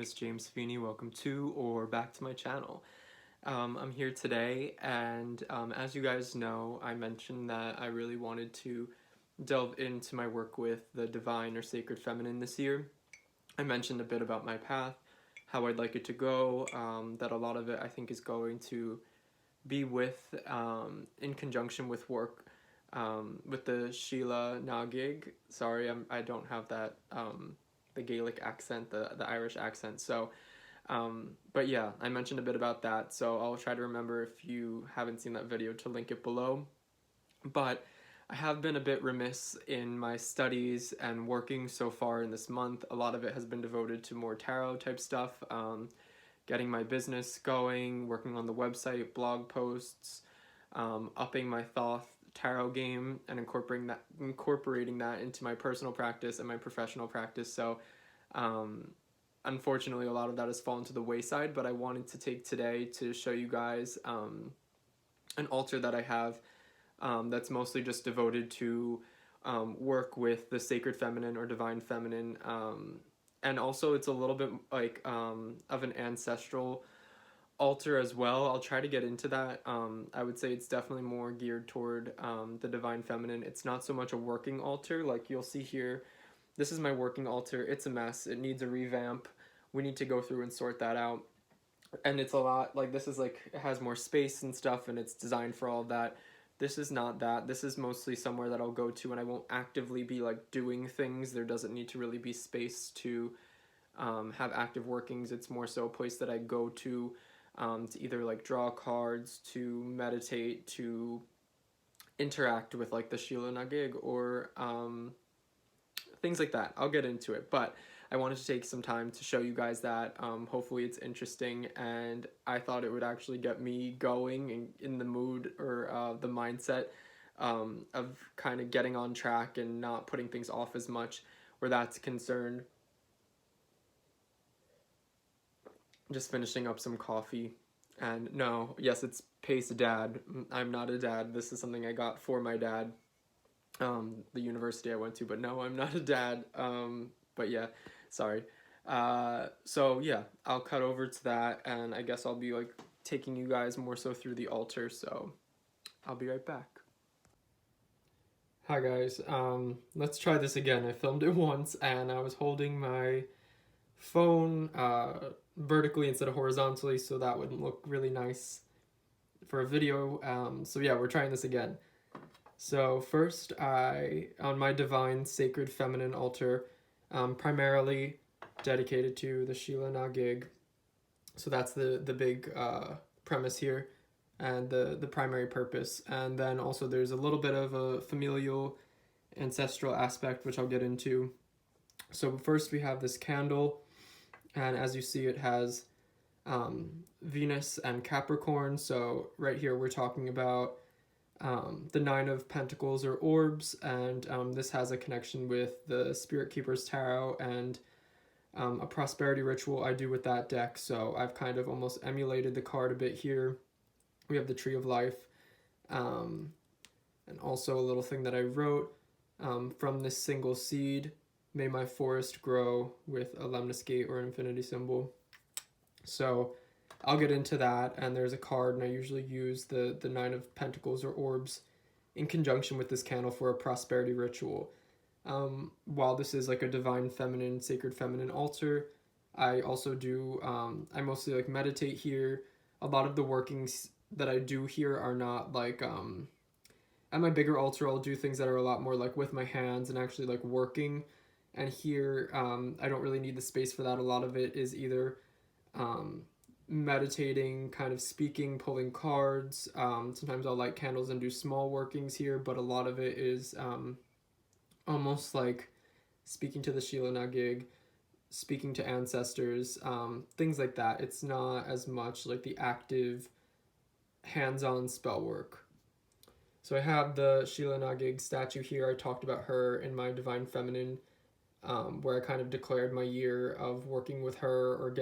is James Feeney. Welcome to or back to my channel. I'm here today, and as you guys know, I mentioned that I really wanted to delve into my work with the divine or sacred feminine this year. I mentioned a bit about my path, how I'd like it to go, that a lot of it I think is going to be in conjunction with work with the Sheila Nagig. Sorry, I don't have that the Gaelic accent, the Irish accent. So, but yeah, I mentioned a bit about that. So I'll try to remember, if you haven't seen that video, to link it below. But I have been a bit remiss in my studies and working so far in this month. A lot of it has been devoted to more tarot type stuff, getting my business going, working on the website, blog posts, upping my Thoth tarot game, and incorporating that into my personal practice and my professional practice. So unfortunately, a lot of that has fallen to the wayside, but I wanted to take today to show you guys an altar that I have that's mostly just devoted to work with the sacred feminine or divine feminine, and also it's a little bit like of an ancestral altar as well. I'll try to get into that. I would say it's definitely more geared toward the divine feminine. It's not so much a working altar. Like you'll see here, this is my working altar. It's a mess. It needs a revamp. We need to go through and sort that out. And it's a lot, like this is like, it has more space and stuff, and it's designed for all of that. This is not that. This is mostly somewhere that I'll go to and I won't actively be like doing things. There doesn't need to really be space to have active workings. It's more so a place that I go to either like draw cards, to meditate, to interact with like the Sheila Nagig, or things like that. I'll get into it, but I wanted to take some time to show you guys that. Hopefully it's interesting, and I thought it would actually get me going and in the mood, or the mindset of kind of getting on track and not putting things off as much where that's concerned. Just finishing up some coffee. And no, yes, it's Pace Dad. I'm not a dad. This is something I got for my dad, the university I went to, but no, I'm not a dad. But yeah, sorry. So yeah, I'll cut over to that, and I guess I'll be like taking you guys more so through the altar, so I'll be right back. Hi guys, let's try this again. I filmed it once, and I was holding my phone vertically instead of horizontally, so that would look really nice for a video. So yeah, we're trying this again. So first, on my divine sacred feminine altar, primarily dedicated to the Sheila Nagig. So that's the big premise here, and the primary purpose. And then also there's a little bit of a familial ancestral aspect, which I'll get into. So first we have this candle, and as you see, it has Venus and Capricorn. So right here we're talking about the Nine of Pentacles or orbs, and this has a connection with the Spirit Keeper's Tarot and a prosperity ritual I do with that deck. So I've kind of almost emulated the card a bit here. We have the Tree of Life, and also a little thing that I wrote, from this single seed, may my forest grow, with a lemniscate or infinity symbol. So I'll get into that, and there's a card, and I usually use the Nine of Pentacles or orbs in conjunction with this candle for a prosperity ritual. While this is like a divine feminine, sacred feminine altar, I also do, I mostly like meditate here. A lot of the workings that I do here are not like, at my bigger altar I'll do things that are a lot more like with my hands and actually like working. And here, I don't really need the space for that. A lot of it is either meditating, kind of speaking, pulling cards. Sometimes I'll light candles and do small workings here, but a lot of it is almost like speaking to the Sheila Nagig, speaking to ancestors, things like that. It's not as much like the active, hands-on spell work. So I have the Sheila Nagig statue here. I talked about her in my Divine Feminine, where I kind of declared my year of working with her, or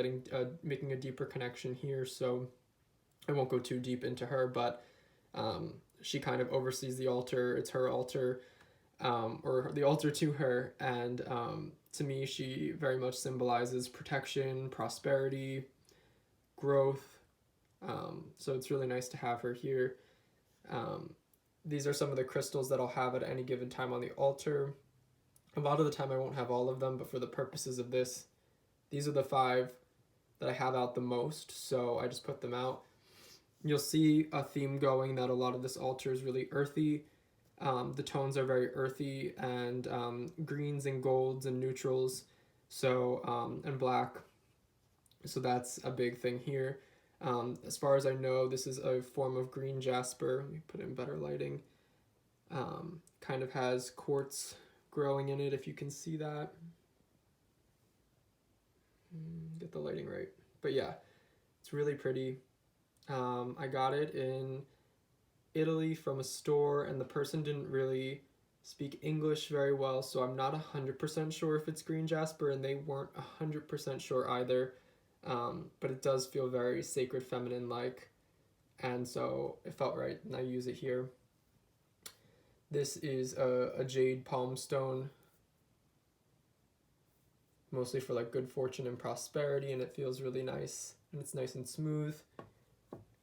making a deeper connection here. So I won't go too deep into her, but she kind of oversees the altar. It's her altar. or the altar to her, and to me, she very much symbolizes protection, prosperity, growth. So it's really nice to have her here. Um, these are some of the crystals that I'll have at any given time on the altar. A lot of the time I won't have all of them, but for the purposes of this, these are the 5 that I have out the most, so I just put them out. You'll see a theme going that a lot of this altar is really earthy. The tones are very earthy, and greens and golds and neutrals, so and black. So that's a big thing here. As far as I know, this is a form of green jasper. Let me put in better lighting. Kind of has quartz growing in it, if you can see that. Get the lighting right. But yeah, it's really pretty. I got it in Italy from a store, and the person didn't really speak English very well, so I'm not 100% sure if it's green jasper, and they weren't 100% sure either. But it does feel very sacred feminine like, and so it felt right, and I use it here. This is a jade palm stone, mostly for like good fortune and prosperity, and it feels really nice, and it's nice and smooth,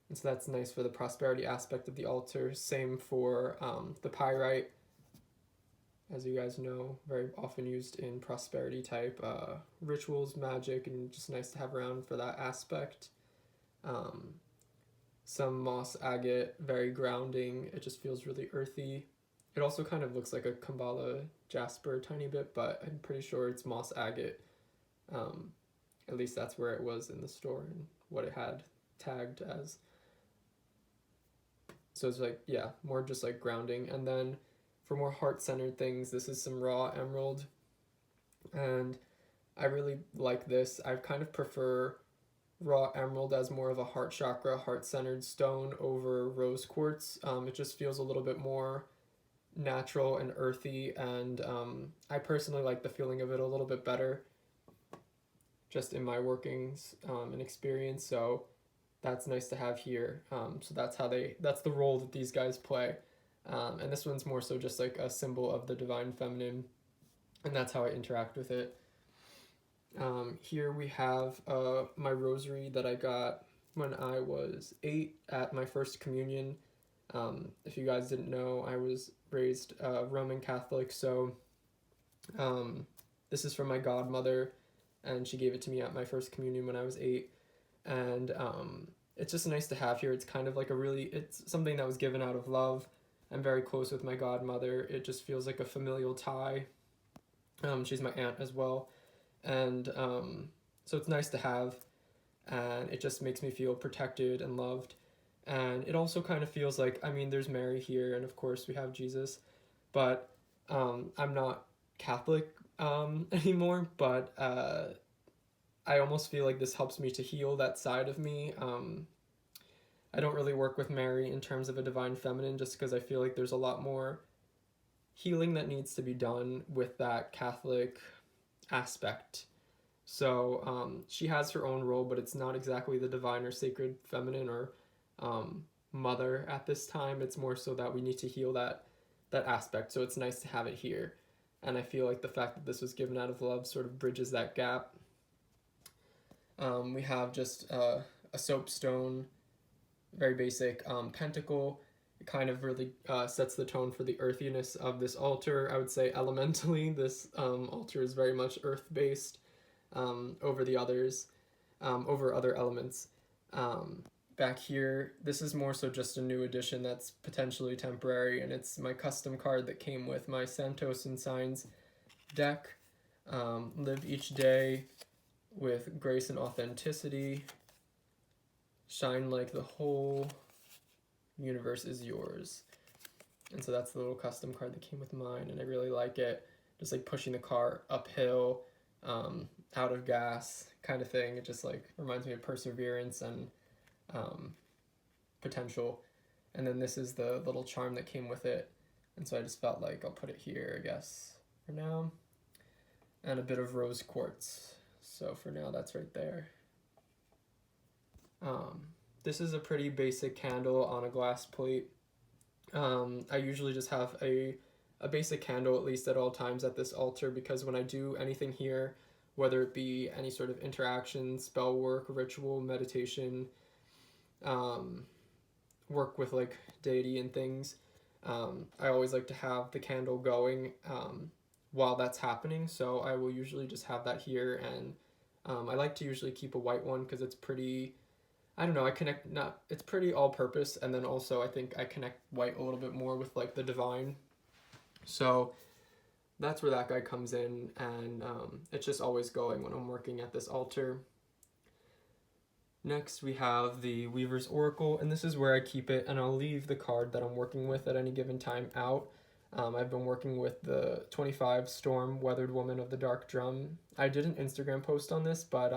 and so that's nice for the prosperity aspect of the altar. Same for the pyrite, as you guys know, very often used in prosperity type rituals, magic, and just nice to have around for that aspect. Some moss agate, very grounding. It just feels really earthy. It also kind of looks like a Kabbalah jasper a tiny bit, but I'm pretty sure it's moss agate. At least that's where it was in the store and what it had tagged as. So it's like, yeah, more just like grounding. And then for more heart-centered things, this is some raw emerald. And I really like this. I kind of prefer raw emerald as more of a heart chakra, heart-centered stone over rose quartz. It just feels a little bit more natural and earthy, and I personally like the feeling of it a little bit better just in my workings and experience, so that's nice to have here. So that's the role that these guys play, and this one's more so just like a symbol of the divine feminine, and that's how I interact with it. Here we have my rosary that I got when I was 8 at my first communion. If you guys didn't know, I was raised Roman Catholic, so this is from my godmother, and she gave it to me at my first communion when I was 8, and it's just nice to have here. It's kind of like it's something that was given out of love. I'm very close with my godmother. It just feels like a familial tie. She's my aunt as well, and so it's nice to have, and it just makes me feel protected and loved. And it also kind of feels like, I mean, there's Mary here, and of course we have Jesus, but I'm not Catholic anymore, but I almost feel like this helps me to heal that side of me. I don't really work with Mary in terms of a divine feminine, just because I feel like there's a lot more healing that needs to be done with that Catholic aspect. So she has her own role, but it's not exactly the divine or sacred feminine or mother at this time. It's more so that we need to heal that aspect, so it's nice to have it here, and I feel like the fact that this was given out of love sort of bridges that gap. We have just a soapstone, very basic pentacle. It kind of really sets the tone for the earthiness of this altar. I would say elementally this altar is very much earth-based over the others, over other elements. Back here, this is more so just a new addition that's potentially temporary, and it's my custom card that came with my Santos and Signs deck. Live each day with grace and authenticity. Shine like the whole universe is yours. And so that's the little custom card that came with mine, and I really like it. Just like pushing the car uphill, out of gas kind of thing. It just like reminds me of perseverance and potential. And then this is the little charm that came with it, and so I just felt like I'll put it here, I guess, for now. And a bit of rose quartz, so for now that's right there. This is a pretty basic candle on a glass plate. I usually just have a a basic candle at least at all times at this altar, because when I do anything here, whether it be any sort of interaction, spell work, ritual, meditation, um, work with like deity and things, I always like to have the candle going while that's happening. So I will usually just have that here, and I like to usually keep a white one because it's pretty, I don't know, it's pretty all purpose, and then also I think I connect white a little bit more with like the divine. So that's where that guy comes in, and it's just always going when I'm working at this altar. Next we have the Weaver's Oracle, and this is where I keep it, and I'll leave the card that I'm working with at any given time out. I've been working with the 25 Storm Weathered Woman of the Dark Drum. I did an Instagram post on this, but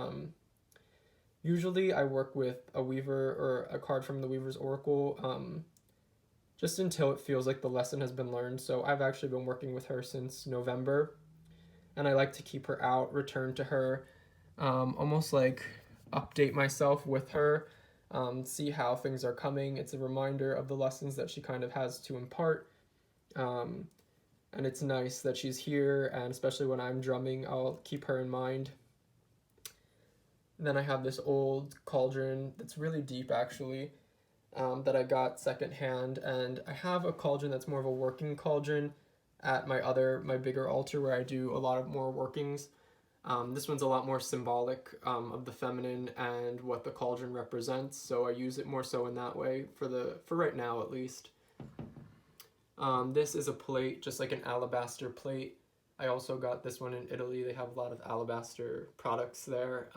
usually I work with a Weaver or a card from the Weaver's Oracle just until it feels like the lesson has been learned. So I've actually been working with her since November, and I like to keep her out, return to her, almost like update myself with her, see how things are coming. It's a reminder of the lessons that she kind of has to impart, and it's nice that she's here, and especially when I'm drumming, I'll keep her in mind. And then I have this old cauldron that's really deep actually, that I got secondhand, and I have a cauldron that's more of a working cauldron at my bigger altar where I do a lot of more workings. This one's a lot more symbolic of the feminine and what the cauldron represents, so I use it more so in that way for right now at least. This is a plate, just like an alabaster plate. I also got this one in Italy. They have a lot of alabaster products there,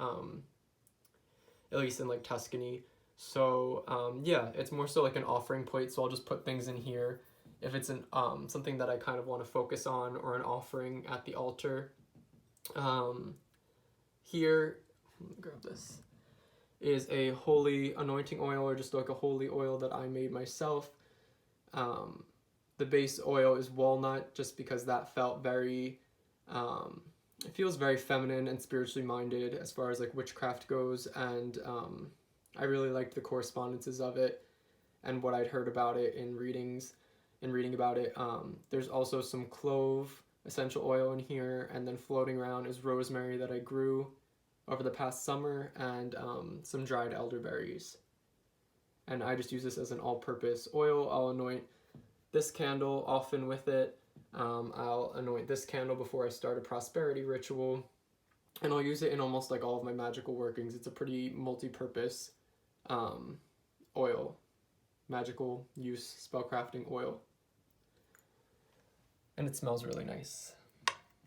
at least in like Tuscany. So yeah, it's more so like an offering plate, so I'll just put things in here if it's something that I kind of want to focus on, or an offering at the altar. Here, let me grab this, is a holy anointing oil, or just like a holy oil that I made myself. The base oil is walnut, just because that felt very, it feels very feminine and spiritually minded as far as like witchcraft goes, and I really liked the correspondences of it and what I'd heard about it in reading about it. There's also some clove essential oil in here, and then floating around is rosemary that I grew over the past summer, and some dried elderberries. And I just use this as an all-purpose oil. I'll anoint this candle often with it. I'll anoint this candle before I start a prosperity ritual, and I'll use it in almost like all of my magical workings. It's a pretty multi-purpose oil, magical use, spellcrafting oil, and it smells really nice.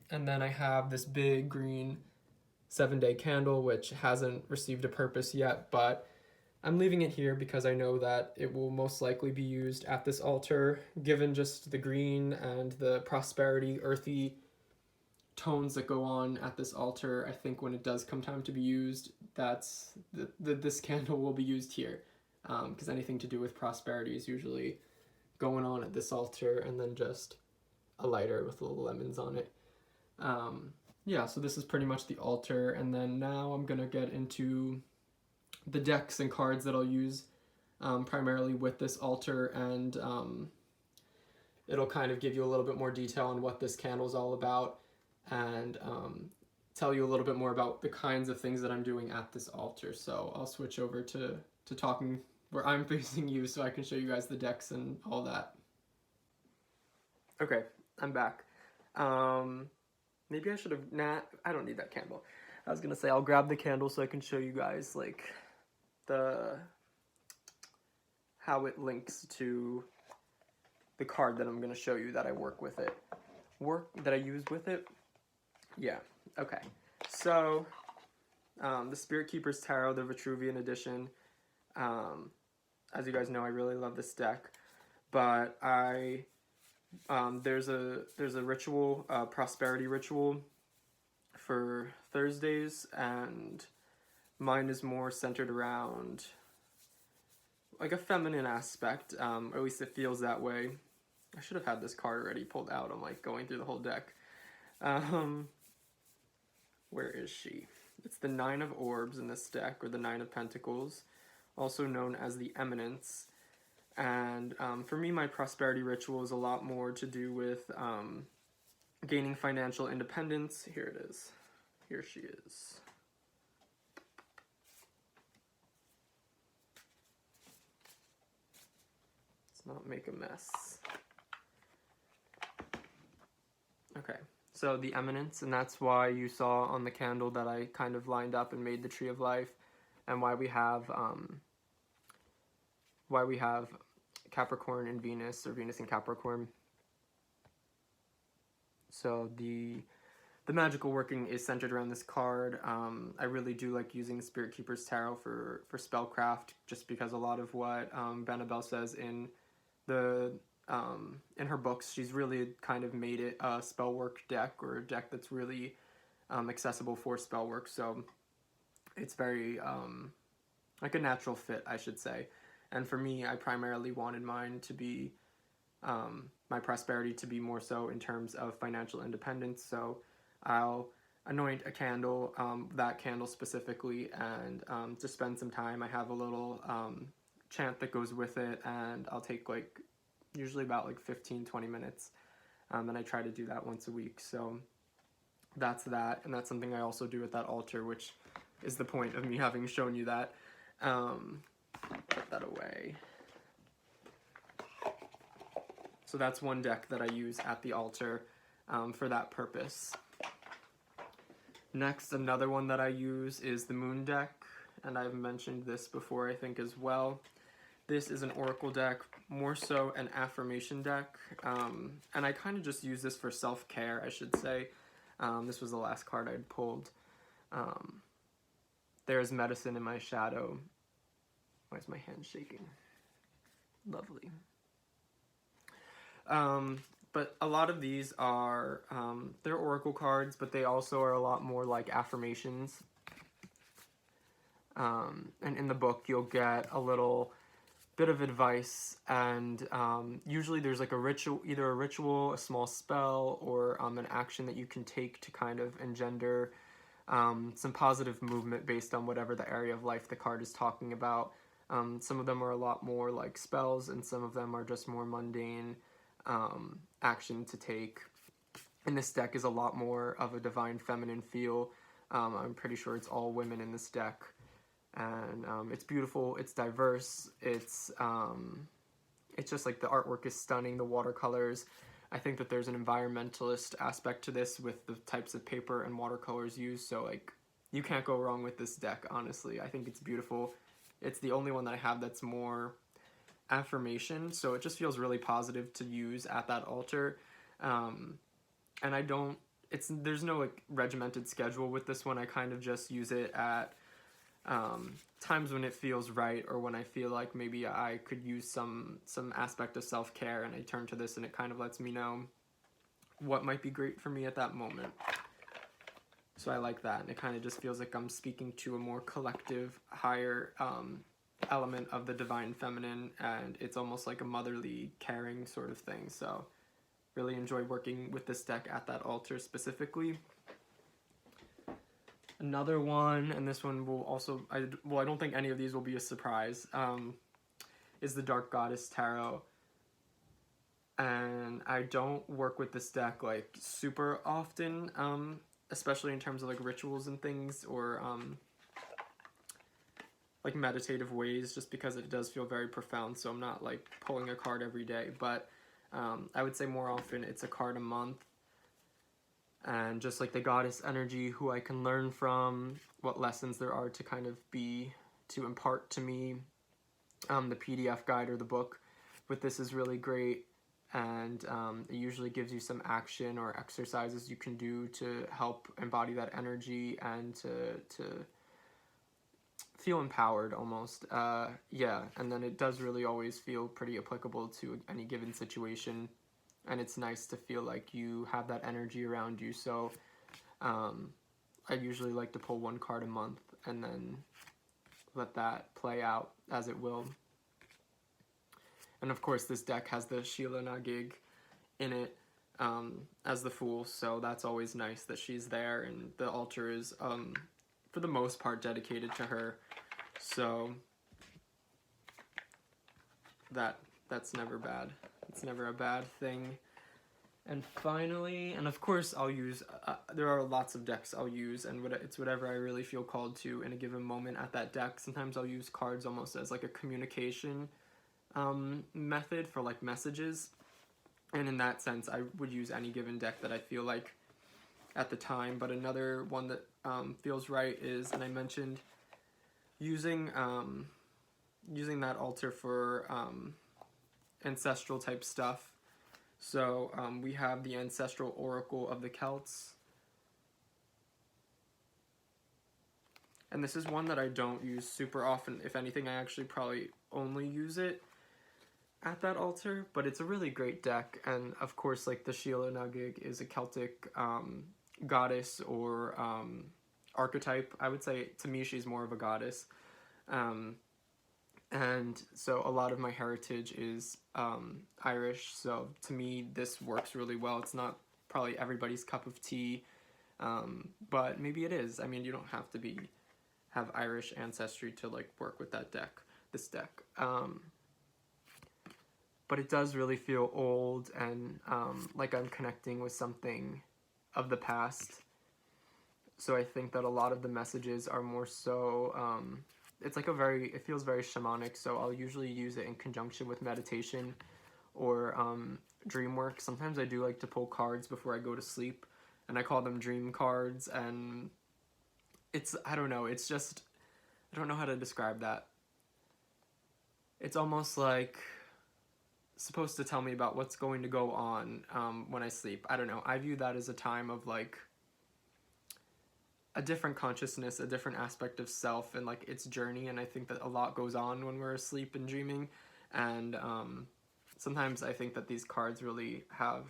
And then I have this big green 7-day candle, which hasn't received a purpose yet, but I'm leaving it here because I know that it will most likely be used at this altar, given just the green and the prosperity, earthy tones that go on at this altar. I think when it does come time to be used, that's this candle will be used here, because anything to do with prosperity is usually going on at this altar, and then just a lighter with little lemons on it. Yeah, so this is pretty much the altar, and then now I'm gonna get into the decks and cards that I'll use primarily with this altar, and it'll kind of give you a little bit more detail on what this candle is all about, and tell you a little bit more about the kinds of things that I'm doing at this altar. So I'll switch over to talking where I'm facing you, so I can show you guys the decks and all that. Okay, I'm back. Maybe I should have, I don't need that candle. I was gonna say I'll grab the candle so I can show you guys like how it links to the card that I'm gonna show you that I work with it. That I use with it? Yeah, okay. So, the Spirit Keeper's Tarot, the Vitruvian edition. As you guys know, I really love this deck, but there's a ritual, prosperity ritual for Thursdays, and mine is more centered around like a feminine aspect, or at least it feels that way. I should have had this card already pulled out. I'm like going through the whole deck. Where is she? It's the 9 of Orbs in this deck, or the 9 of Pentacles, also known as the Eminence. And for me, my prosperity ritual is a lot more to do with gaining financial independence. Here it is. Here she is. Let's not make a mess. Okay, so the eminence, and that's why you saw on the candle that I kind of lined up and made the tree of life, and why we have Capricorn and Venus, or Venus and Capricorn. So the magical working is centered around this card. I really do like using the Spirit Keeper's Tarot for spellcraft, just because a lot of what Benabel says in her books, she's really kind of made it a spell work deck, or a deck that's really accessible for spell work. So it's very like a natural fit, I should say. And for me, I primarily wanted mine to be my prosperity to be more so in terms of financial independence. So I'll anoint a candle, that candle specifically, and to spend some time. I have a little chant that goes with it, and I'll take like usually about like 15-20 minutes, and I try to do that once a week. So that's that, and that's something I also do at that altar, which is the point of me having shown you that. Put that away. So that's one deck that I use at the altar for that purpose. Next, another one that I use is the Moon deck, and I've mentioned this before, I think, as well. This is an oracle deck, more so an affirmation deck, and I kind of just use this for self-care, I should say. This was the last card I'd pulled. There's medicine in my shadow. Why is my hand shaking? Lovely. But a lot of these are, they're oracle cards, but they also are a lot more like affirmations. And in the book, you'll get a little bit of advice, and usually there's like a ritual, either a ritual, a small spell, or an action that you can take to kind of engender some positive movement based on whatever the area of life the card is talking about. Some of them are a lot more like spells, and some of them are just more mundane action to take. And this deck is a lot more of a divine feminine feel. I'm pretty sure it's all women in this deck, and it's beautiful, it's diverse, it's just like the artwork is stunning, the watercolors. I think that there's an environmentalist aspect to this with the types of paper and watercolors used, so like you can't go wrong with this deck, honestly. I think it's beautiful. It's the only one that I have that's more affirmation, so it just feels really positive to use at that altar. And I don't, there's no like regimented schedule with this one. I kind of just use it at times when it feels right, or when I feel like maybe I could use some aspect of self-care, and I turn to this and it kind of lets me know what might be great for me at that moment. So I like that, and it kind of just feels like I'm speaking to a more collective, higher element of the divine feminine, and it's almost like a motherly, caring sort of thing. So really enjoy working with this deck at that altar specifically. Another one, and this one will also, I don't think any of these will be a surprise, is the Dark Goddess Tarot. And I don't work with this deck like super often, especially in terms of like rituals and things, or like meditative ways, just because it does feel very profound. So I'm not like pulling a card every day, but I would say more often it's a card a month. And just like the goddess energy, who I can learn from, what lessons there are to kind of to impart to me. The PDF guide or the book with this is really great, and it usually gives you some action or exercises you can do to help embody that energy and to feel empowered almost. Yeah, and then it does really always feel pretty applicable to any given situation. And it's nice to feel like you have that energy around you. So I usually like to pull one card a month and then let that play out as it will. And of course this deck has the Sheila Nagig in it as the Fool, so that's always nice that she's there, and the altar is for the most part dedicated to her. So that's never bad. It's never a bad thing. And finally, and of course I'll use, there are lots of decks I'll use, and it's whatever I really feel called to in a given moment at that deck. Sometimes I'll use cards almost as like a communication method for like messages. And in that sense, I would use any given deck that I feel like at the time. But another one that feels right is, and I mentioned using that altar for ancestral type stuff. So we have the Ancestral Oracle of the Celts. And this is one that I don't use super often. If anything, I actually probably only use it at that altar. But it's a really great deck. And of course, like the Sheila Nugget is a Celtic goddess or archetype. I would say, to me, she's more of a goddess. And so a lot of my heritage is Irish, so to me this works really well. It's not probably everybody's cup of tea, but maybe it is. I mean, you don't have to have Irish ancestry to like work with this deck. But it does really feel old and like I'm connecting with something of the past. So I think that a lot of the messages are more so it's like it feels very shamanic, so I'll usually use it in conjunction with meditation or dream work. Sometimes I do like to pull cards before I go to sleep, and I call them dream cards, and I don't know, it's just, I don't know how to describe that. It's almost like supposed to tell me about what's going to go on when I sleep. I don't know, I view that as a time of like a different consciousness, a different aspect of self and like its journey, and I think that a lot goes on when we're asleep and dreaming, and sometimes I think that these cards really have,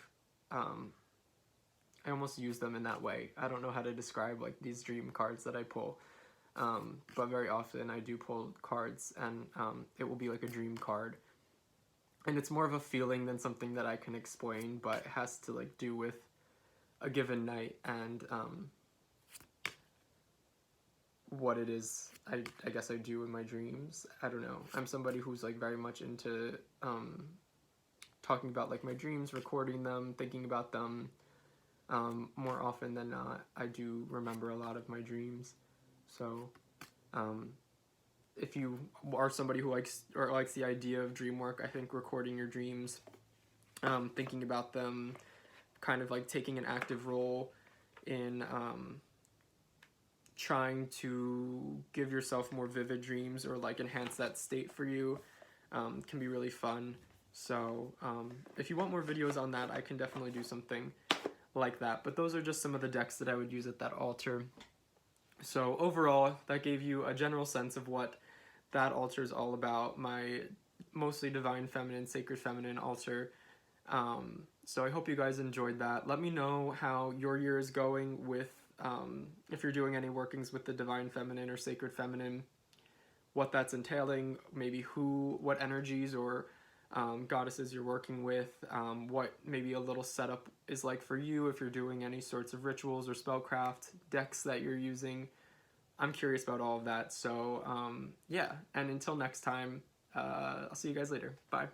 I almost use them in that way. I don't know how to describe like these dream cards that I pull, but very often I do pull cards and it will be like a dream card, and it's more of a feeling than something that I can explain, but it has to like do with a given night and what it is I guess I do in my dreams. I don't know. I'm somebody who's like very much into talking about like my dreams, recording them, thinking about them. More often than not, I do remember a lot of my dreams. So if you are somebody who likes the idea of dream work, I think recording your dreams, thinking about them, kind of like taking an active role in trying to give yourself more vivid dreams or like enhance that state for you can be really fun. So if you want more videos on that, I can definitely do something like that. But those are just some of the decks that I would use at that altar. So overall, that gave you a general sense of what that altar is all about, my mostly Divine Feminine, Sacred Feminine altar. So I hope you guys enjoyed that. Let me know how your year is going with if you're doing any workings with the Divine Feminine or Sacred Feminine, what that's entailing, maybe what energies or goddesses you're working with, what maybe a little setup is like for you if you're doing any sorts of rituals or spellcraft, decks that you're using. I'm curious about all of that. So yeah, and until next time, I'll see you guys later. Bye.